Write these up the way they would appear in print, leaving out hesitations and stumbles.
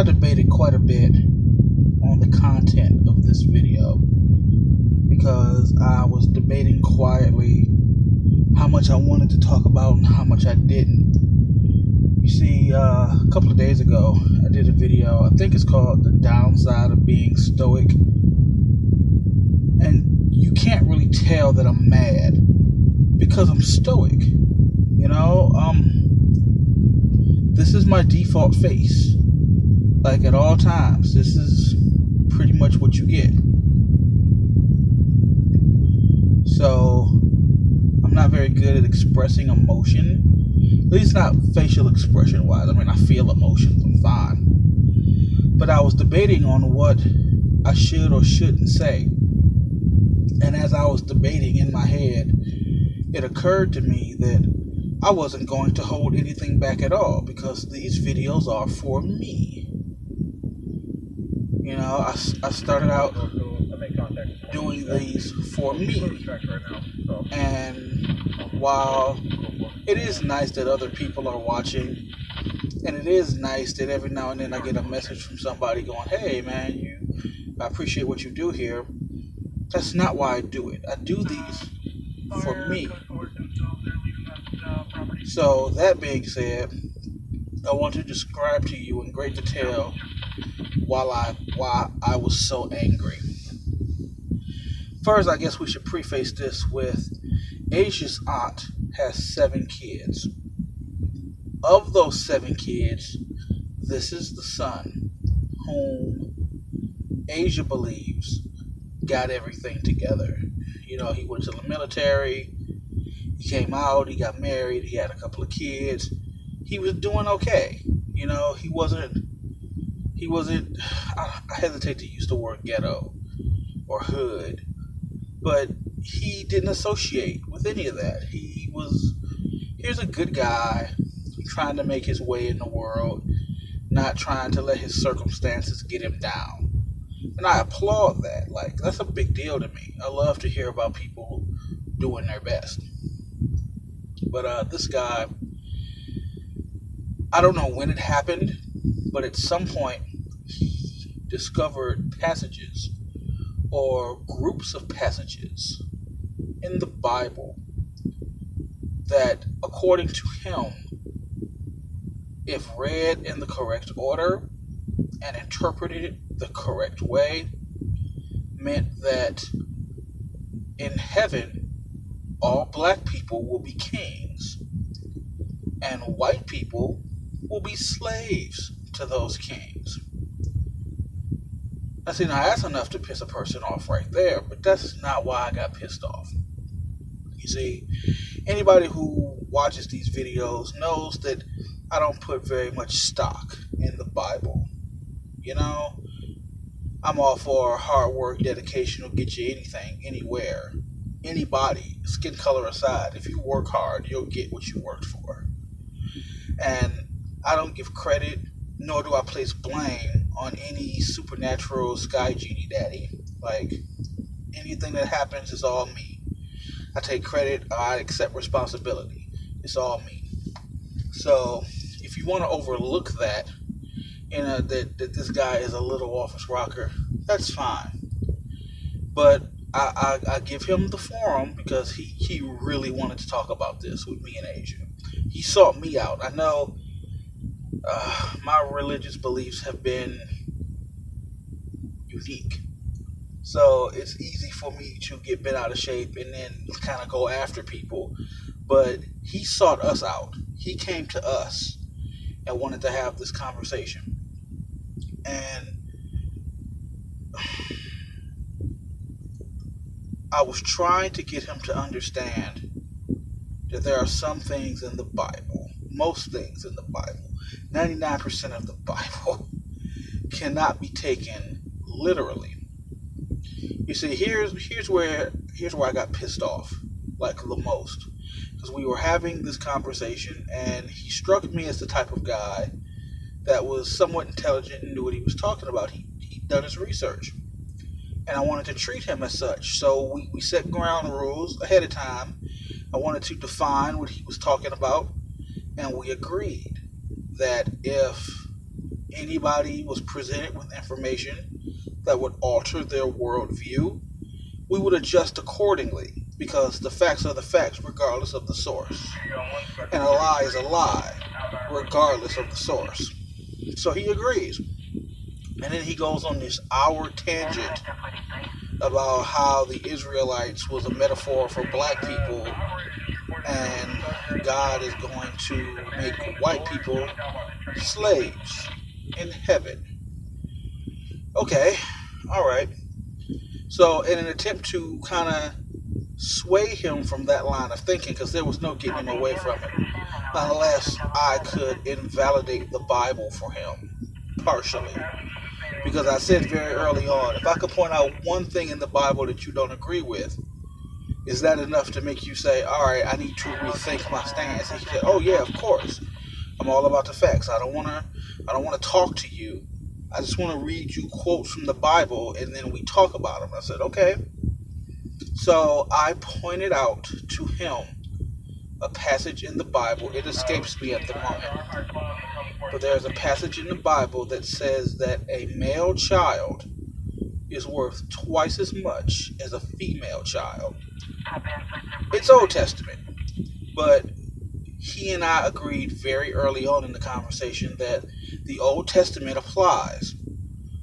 I debated quite a bit on the content of this video because I was debating quietly how much I wanted to talk about and how much I didn't. You see, a couple of days ago, I did a video, I think it's called The Downside of Being Stoic. And you can't really tell that I'm mad because I'm stoic. This is my default face. Like at all times, this is pretty much what you get. So, I'm not very good at expressing emotion. At least not facial expression wise. I mean, I feel emotions, I'm fine. But I was debating on what I should or shouldn't say. And as I was debating in my head, it occurred to me that I wasn't going to hold anything back at all because these videos are for me. I started out doing these for me. And while it is nice that other people are watching, and it is nice that every now and then I get a message from somebody going, hey man, I appreciate what you do here. That's not why I do it. I do these for me. So that being said, I want to describe to you in great detail why I was so angry. First, I guess we should preface this with Asia's aunt has 7 kids. Of those 7 kids, this is the son whom Asia believes got everything together. He went to the military, he came out, he got married, he had a couple of kids. He was doing okay. He wasn't, I hesitate to use the word ghetto or hood, but he didn't associate with any of that. Here's a good guy trying to make his way in the world, not trying to let his circumstances get him down. And I applaud that. Like, that's a big deal to me. I love to hear about people doing their best. But this guy, I don't know when it happened, but at some point he discovered passages or groups of passages in the Bible that, according to him, if read in the correct order and interpreted the correct way, meant that in heaven all black people will be kings and white people will be slaves to those kings. Now that's enough to piss a person off right there, but that's not why I got pissed off. You see, anybody who watches these videos knows that I don't put very much stock in the Bible. I'm all for hard work, dedication will get you anything, anywhere, anybody, skin color aside. If you work hard, you'll get what you worked for. And I don't give credit, nor do I place blame on any supernatural sky genie daddy. Like, anything that happens is all me. I take credit, I accept responsibility. It's all me. So, if you want to overlook that, that this guy is a little off his rocker, that's fine. But I give him the forum because he really wanted to talk about this with me and Asia. He sought me out. I know my religious beliefs have been unique. So it's easy for me to get bent out of shape and then kind of go after people. But he sought us out. He came to us and wanted to have this conversation. And I was trying to get him to understand that there are some things in the Bible, most things in the Bible, 99% of the Bible cannot be taken literally. You see, here's where I got pissed off, like the most. Because we were having this conversation and he struck me as the type of guy that was somewhat intelligent and knew what he was talking about. He'd done his research. And I wanted to treat him as such. So we set ground rules ahead of time. I wanted to define what he was talking about. And we agreed that if anybody was presented with information that would alter their worldview, we would adjust accordingly because the facts are the facts regardless of the source. And a lie is a lie regardless of the source. So he agrees. And then he goes on this hour tangent about how the Israelites was a metaphor for black people and God is going to make white people slaves in heaven. Okay, all right. So in an attempt to kind of sway him from that line of thinking, because there was no getting him away from it, unless I could invalidate the Bible for him, partially. Because I said very early on, if I could point out one thing in the Bible that you don't agree with, is that enough to make you say, all right, I need to rethink my stance? And he said, oh yeah, of course. I'm all about the facts. I don't want to talk to you. I just want to read you quotes from the Bible and then we talk about them. I said, okay. So I pointed out to him a passage in the Bible. It escapes me at the moment. But there's a passage in the Bible that says that a male child is worth twice as much as a female child. It's Old Testament. But he and I agreed very early on in the conversation that the Old Testament applies.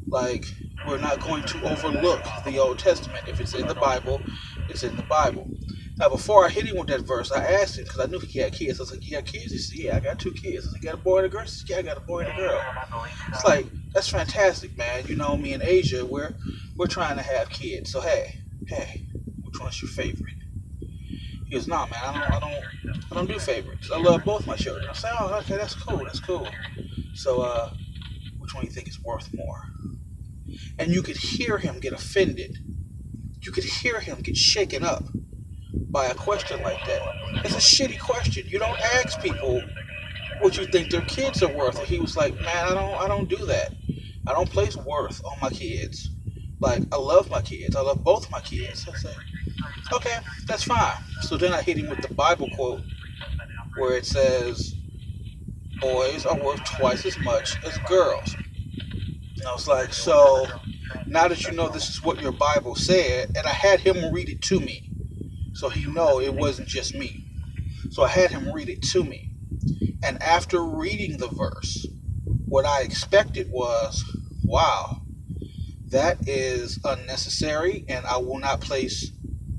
Like, we're not going to overlook the Old Testament. If it's in the Bible, it's in the Bible. Now, before I hit him with that verse, I asked him, because I knew he had kids. I was like, you got kids? He said, yeah, I got 2 kids. I said, you got a boy and a girl? He said, yeah, I got a boy and a girl. It's like, that's fantastic, man. You know, me in Asia, we're trying to have kids. So, hey, which one's your favorite? He goes, nah, man, I don't do favorites. I love both my children. I say, oh, okay, that's cool. So, which one do you think is worth more? And you could hear him get offended. You could hear him get shaken up by a question like that. It's a shitty question. You don't ask people what you think their kids are worth. And he was like, man, I don't do that. I don't place worth on my kids. Like, I love my kids. I love both my kids. I said, okay, that's fine. So then I hit him with the Bible quote where it says, boys are worth twice as much as girls. And I was like, so now that you know this is what your Bible said, and I had him read it to me, so he know it wasn't just me. So I had him read it to me. And after reading the verse, what I expected was, wow, that is unnecessary, and I will not place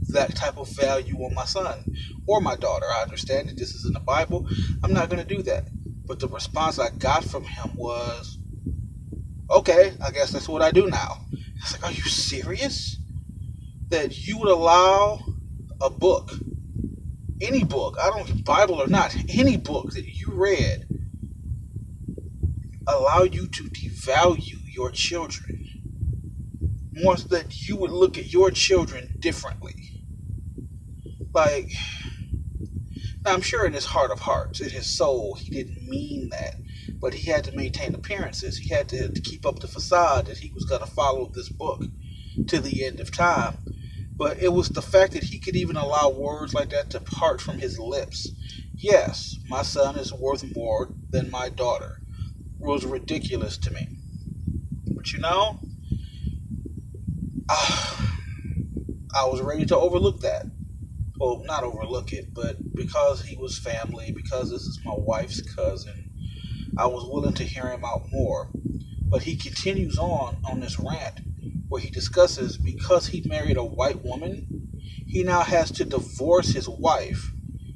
that type of value on my son or my daughter. I understand that this is in the Bible. I'm not going to do that. But the response I got from him was, okay, I guess that's what I do now. I was like, are you serious? That you would allow a book, any book, I don't, Bible or not, any book that you read, allow you to devalue your children? More so that you would look at your children differently. Like, now I'm sure in his heart of hearts, in his soul, he didn't mean that. But he had to maintain appearances. He had to keep up the facade that he was going to follow this book to the end of time. But it was the fact that he could even allow words like that to part from his lips. Yes, my son is worth more than my daughter. It was ridiculous to me. But you know, I was ready to overlook that. Well, not overlook it, but because he was family, because this is my wife's cousin, I was willing to hear him out more. But he continues on this rant where he discusses because he married a white woman, he now has to divorce his wife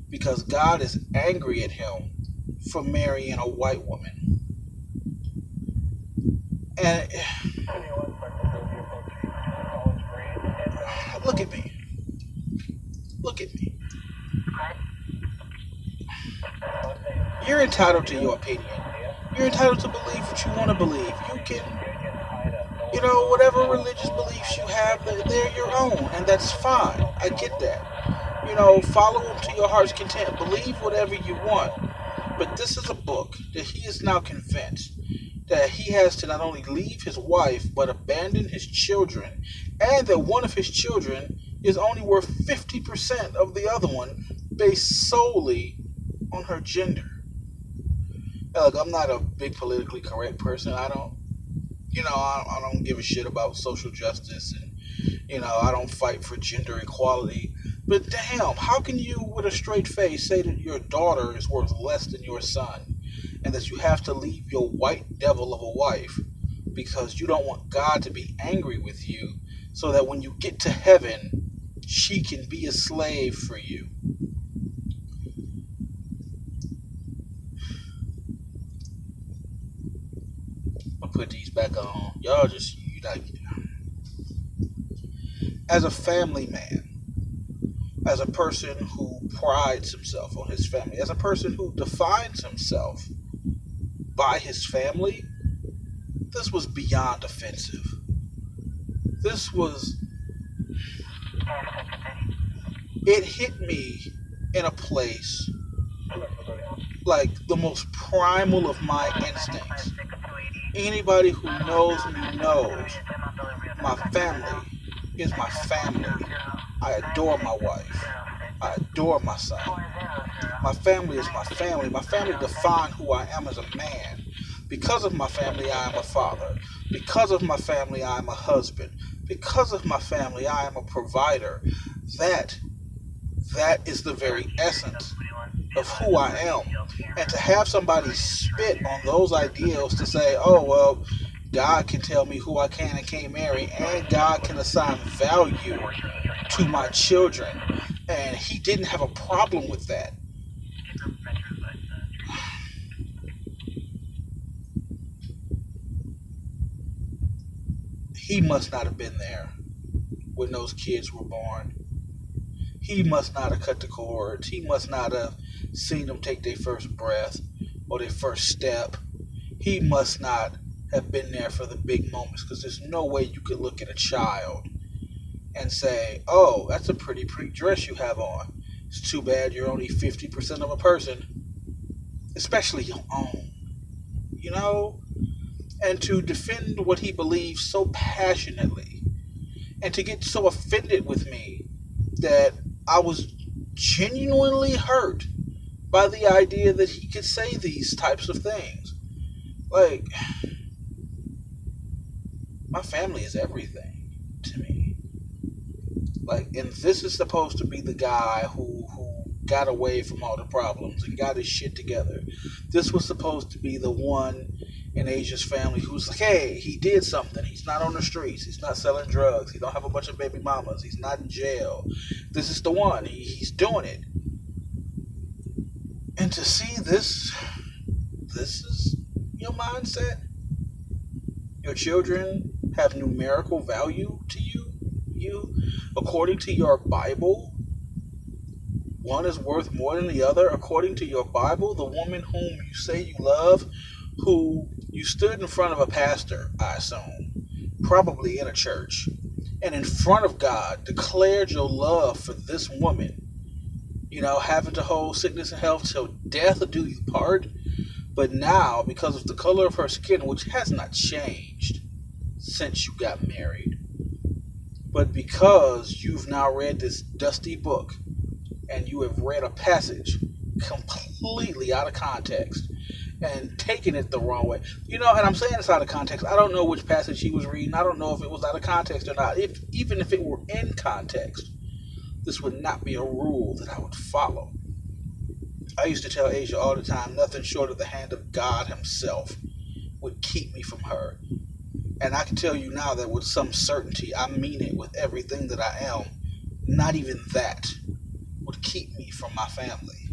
because God is angry at him for marrying a white woman. And look at me. Look at me. You're entitled to your opinion. You're entitled to believe what you want to believe. You can, whatever religious beliefs you have, they're your own, and that's fine. I get that. Follow them to your heart's content. Believe whatever you want. But this is a book that he is now convinced that he has to not only leave his wife, but abandon his children, and that one of his children is only worth 50% of the other one based solely on her gender. Look, I'm not a big politically correct person. I don't give a shit about social justice, and I don't fight for gender equality. But damn, how can you, with a straight face, say that your daughter is worth less than your son, and that you have to leave your white devil of a wife because you don't want God to be angry with you, so that when you get to heaven, she can be a slave for you? I'll put these back on. Y'all just, as a family man, as a person who prides himself on his family, as a person who defines himself by his family, this was beyond offensive. This was, it hit me in a place like the most primal of my instincts. Anybody who knows me knows my family is my family. I adore my wife. I adore my son. My family is my family. My family define who I am as a man. Because of my family, I am a father. Because of my family, I am a husband. Because of my family, I am a provider. That is the very essence of who I am. And to have somebody spit on those ideals to say, oh, well, God can tell me who I can and can't marry, and God can assign value to my children, and he didn't have a problem with that. He must not have been there when those kids were born. He must not have cut the cords. He must not have seen them take their first breath or their first step. He must not have been there for the big moments, because there's no way you could look at a child and say, oh, that's a pretty dress you have on. It's too bad you're only 50% of a person, especially your own, and to defend what he believes so passionately, and to get so offended with me that I was genuinely hurt by the idea that he could say these types of things. Like, my family is everything to me. Like, and this is supposed to be the guy who got away from all the problems and got his shit together. This was supposed to be the one in Asia's family who's like, hey, he did something. He's not on the streets. He's not selling drugs. He don't have a bunch of baby mamas. He's not in jail. This is the one. He's doing it. And to see this is your mindset. Your children have numerical value to you. According to your Bible, one is worth more than the other. According to your Bible, the woman whom you say you love, who you stood in front of a pastor, I assume, probably in a church, and in front of God declared your love for this woman, having to hold sickness and health till death do you part. But now, because of the color of her skin, which has not changed since you got married, but because you've now read this dusty book and you have read a passage completely out of context and taken it the wrong way. And I'm saying it's out of context. I don't know which passage he was reading. I don't know if it was out of context or not. Even if it were in context, this would not be a rule that I would follow. I used to tell Asia all the time, nothing short of the hand of God himself would keep me from her. And I can tell you now that with some certainty, I mean it with everything that I am, not even that would keep me from my family.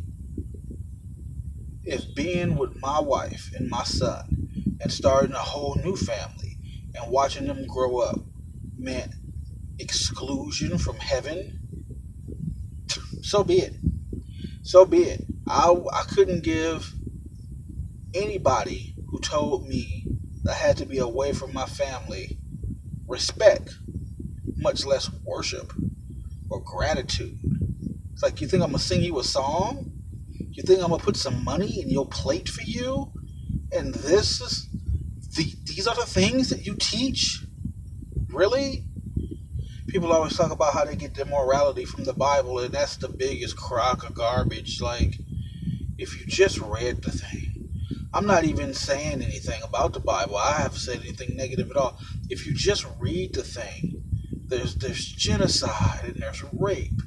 If being with my wife and my son and starting a whole new family and watching them grow up meant exclusion from heaven, so be it. So be it. I couldn't give anybody who told me I had to be away from my family respect, much less worship or gratitude. It's like, you think I'm going to sing you a song? You think I'm going to put some money in your plate for you? And these are the things that you teach? Really? People always talk about how they get their morality from the Bible, and that's the biggest crock of garbage. Like, if you just read the thing, I'm not even saying anything about the Bible. I haven't said anything negative at all. If you just read the thing, there's genocide and there's rape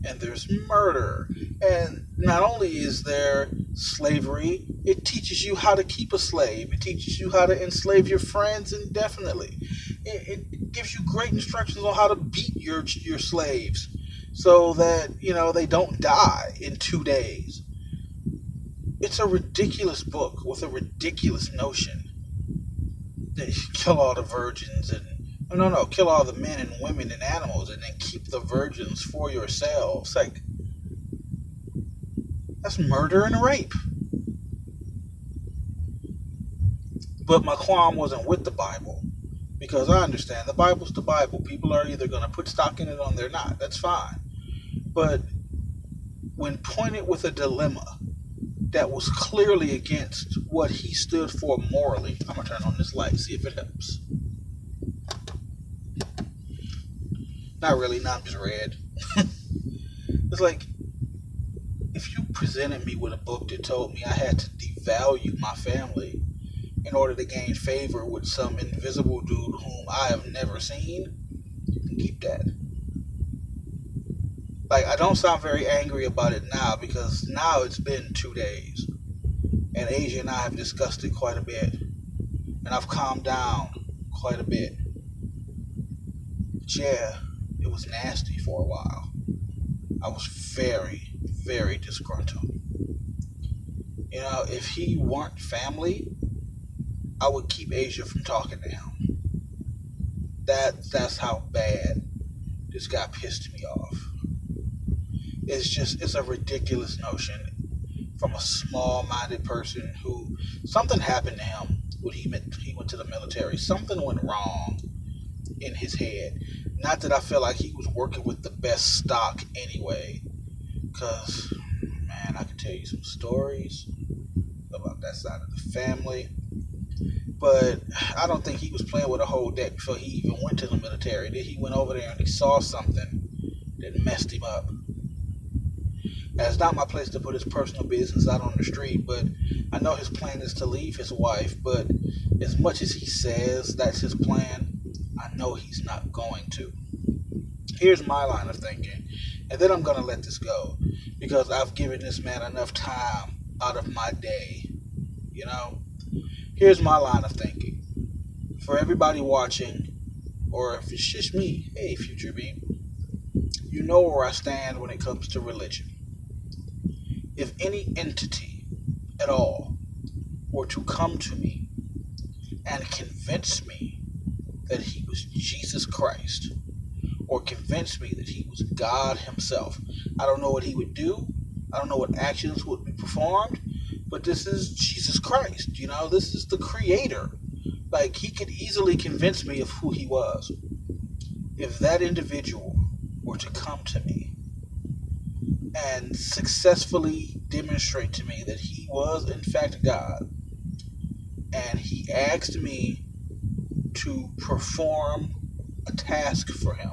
and there's murder. And not only is there slavery, it teaches you how to keep a slave. It teaches you how to enslave your friends indefinitely. It gives you great instructions on how to beat your slaves so that, they don't die in 2 days. It's a ridiculous book with a ridiculous notion that you kill all the virgins and no, kill all the men and women and animals and then keep the virgins for yourselves. Like, that's murder and rape. But my qualm wasn't with the Bible, because I understand the Bible's the Bible. People are either going to put stock in it or they're not. That's fine. But when pointed with a dilemma that was clearly against what he stood for morally, I'm going to turn on this light, see if it helps. Not really, no, I'm just red. It's like, if you presented me with a book that told me I had to devalue my family in order to gain favor with some invisible dude whom I have never seen, you can keep that. Like, I don't sound very angry about it now, because now it's been 2 days. And Asia and I have discussed it quite a bit. And I've calmed down quite a bit. But yeah, it was nasty for a while. I was very, very disgruntled. If he weren't family, I would keep Asia from talking to him. That's how bad this guy pissed me off. It's a ridiculous notion from a small-minded person who, something happened to him when he went to the military. Something went wrong in his head. Not that I feel like he was working with the best stock anyway, because, man, I can tell you some stories about that side of the family. But I don't think he was playing with a whole deck before he even went to the military. Then he went over there and he saw something that messed him up. And it's not my place to put his personal business out on the street, but I know his plan is to leave his wife. But as much as he says that's his plan, I know he's not going to. Here's my line of thinking, and then I'm going to let this go, because I've given this man enough time out of my day. Here's my line of thinking. For everybody watching, or if it's just me, hey, Future Beam, you know where I stand when it comes to religion. If any entity at all were to come to me and convince me that he was Jesus Christ, or convince me that he was God himself, I don't know what he would do. I don't know what actions would be performed, but this is Jesus Christ. This is the creator. Like, he could easily convince me of who he was. If that individual were to come to me and successfully demonstrate to me that he was in fact God, and he asked me to perform a task for him,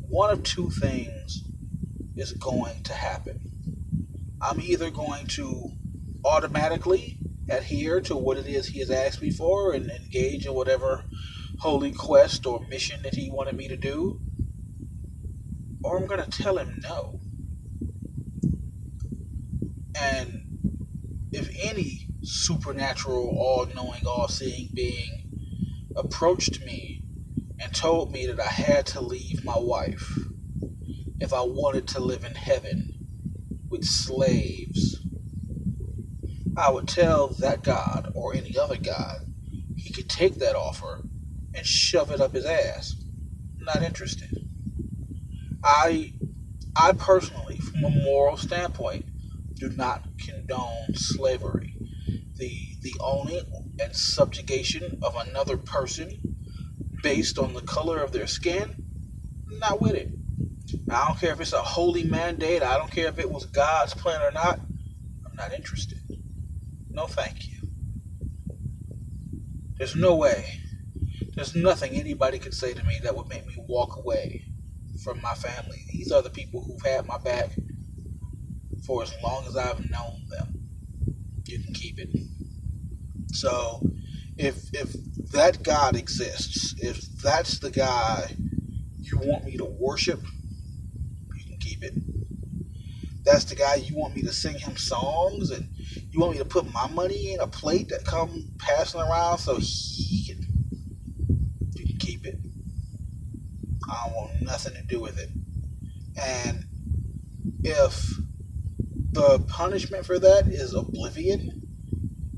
one of two things is going to happen. I'm either going to automatically adhere to what it is he has asked me for and engage in whatever holy quest or mission that he wanted me to do, or I'm going to tell him no. And if any supernatural, all-knowing, all-seeing being approached me and told me that I had to leave my wife if I wanted to live in heaven with slaves, I would tell that God, or any other God, he could take that offer and shove it up his ass. Not interested. I personally, from a moral standpoint, do not condone slavery. The owning and subjugation of another person based on the color of their skin, I'm not with it. I don't care if it's a holy mandate. I don't care if it was God's plan or not. I'm not interested. No, thank you. There's no way. There's nothing anybody could say to me that would make me walk away from my family. These are the people who've had my back for as long as I've known them. you can keep it. So if that God exists, if that's the guy you want me to worship, you can keep it. That's the guy you want me to sing him songs, and you want me to put my money in a plate that come passing around so he can, you can keep it. I don't want nothing to do with it. And if the punishment for that is oblivion,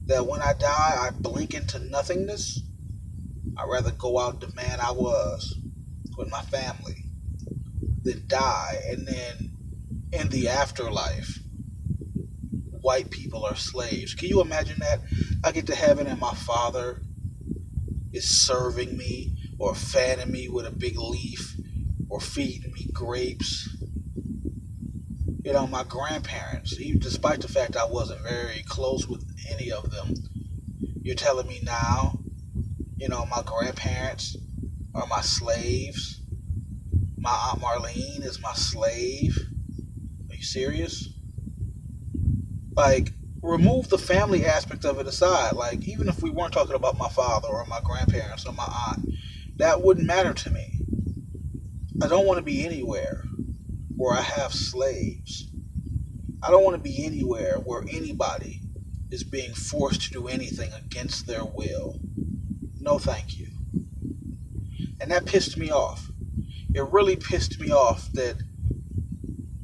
that when I die I blink into nothingness, I'd rather go out the man I was with my family than die, and then in the afterlife white people are slaves. Can you imagine that? I get to heaven and my father is serving me or fanning me with a big leaf or feeding me grapes. You know, my grandparents, even despite the fact I wasn't very close with any of them, you're telling me now, you know, my grandparents are my slaves? My Aunt Marlene is my slave? Are you serious? Like, remove the family aspect of it aside. Like, even if we weren't talking about my father or my grandparents or my aunt, that wouldn't matter to me. I don't want to be anywhere where I have slaves. I don't want to be anywhere where anybody is being forced to do anything against their will. No, thank you. And that pissed me off. It really pissed me off that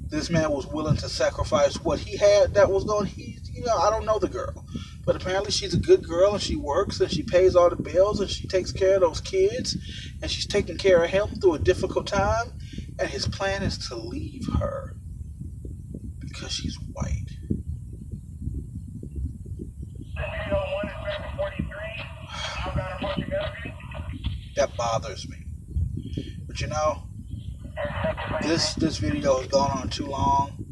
this man was willing to sacrifice what he had that was going, I don't know the girl, but apparently she's a good girl and she works and she pays all the bills and she takes care of those kids and she's taking care of him through a difficult time, and his plan is to leave her because she's white. That bothers me. But you know, this video has gone on too long.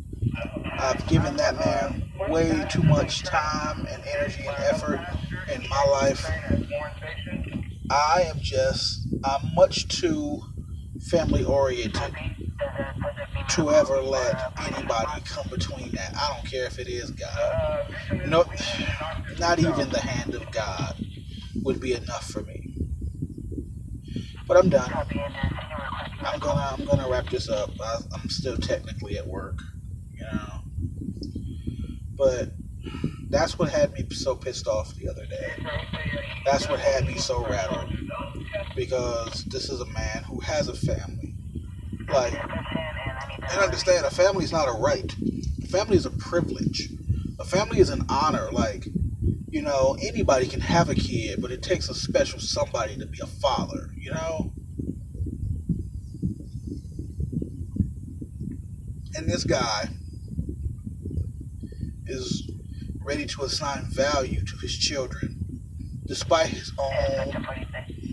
I've given that man way too much time and energy and effort in my life. I'm much too family oriented to ever let anybody come between that. I don't care if it is God. No, not even the hand of God would be enough for me. But I'm done. I'm gonna wrap this up. I'm still technically at work, you know. But that's what had me so pissed off the other day. That's what had me so rattled. Because this is a man who has a family. Like, and understand, a family is not a right. A family is a privilege. A family is an honor. Like, you know, anybody can have a kid, but it takes a special somebody to be a father, you know? And this guy is ready to assign value to his children despite his own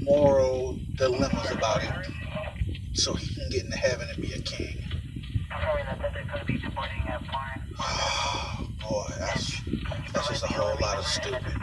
moral dilemmas about it, so he can get into heaven and be a king. Oh boy, that's just a whole lot of stupid.